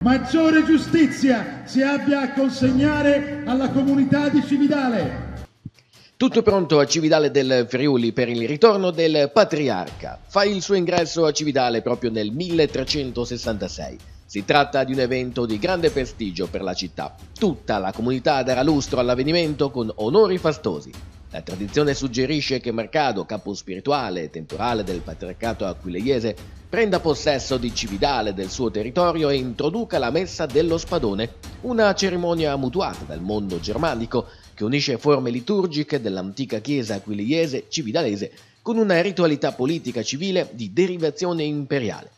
Maggiore giustizia si abbia a consegnare alla comunità di Cividale. Tutto pronto a Cividale del Friuli per il ritorno del Patriarca. Fa il suo ingresso a Cividale proprio nel 1366. Si tratta di un evento di grande prestigio per la città. Tutta la comunità darà lustro all'avvenimento con onori fastosi. La tradizione suggerisce che Mercado, capo spirituale e temporale del patriarcato aquileiese, prenda possesso di Cividale, del suo territorio, e introduca la messa dello spadone, una cerimonia mutuata dal mondo germanico che unisce forme liturgiche dell'antica chiesa aquileiese cividalese con una ritualità politica civile di derivazione imperiale.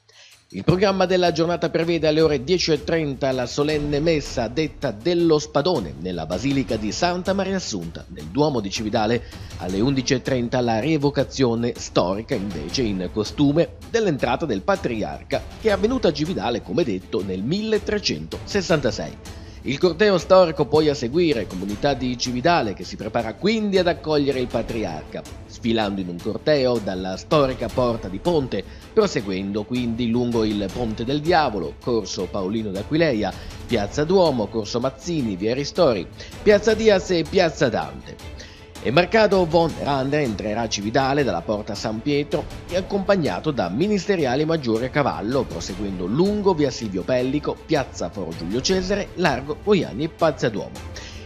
Il programma della giornata prevede alle ore 10:30 la solenne messa detta dello Spadone nella Basilica di Santa Maria Assunta, nel Duomo di Cividale. Alle 11:30 la rievocazione storica, invece in costume, dell'entrata del Patriarca, che è avvenuta a Cividale, come detto, nel 1366. Il corteo storico poi a seguire, comunità di Cividale che si prepara quindi ad accogliere il Patriarca, sfilando in un corteo dalla storica Porta di Ponte, proseguendo quindi lungo il Ponte del Diavolo, Corso Paolino d'Aquileia, Piazza Duomo, Corso Mazzini, Via Ristori, Piazza Diaz e Piazza Dante. E Mercado von Rander entrerà a Cividale dalla Porta San Pietro e accompagnato da ministeriali maggiori a cavallo, proseguendo lungo via Silvio Pellico, piazza Foro Giulio Cesare, largo Boiani e Piazza Duomo.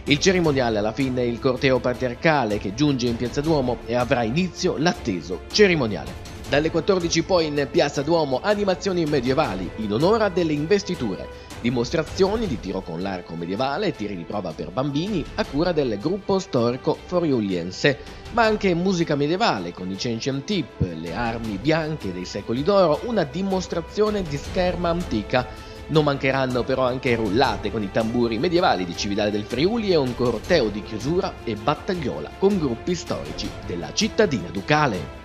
Il cerimoniale alla fine è il corteo patriarcale che giunge in Piazza Duomo e avrà inizio l'atteso cerimoniale. Dalle 14 poi in Piazza Duomo animazioni medievali in onore delle investiture, dimostrazioni di tiro con l'arco medievale e tiri di prova per bambini a cura del gruppo storico friuliense, ma anche musica medievale con i Cenci Tip, le armi bianche dei secoli d'oro, una dimostrazione di scherma antica. Non mancheranno però anche rullate con i tamburi medievali di Cividale del Friuli e un corteo di chiusura e battagliola con gruppi storici della cittadina ducale.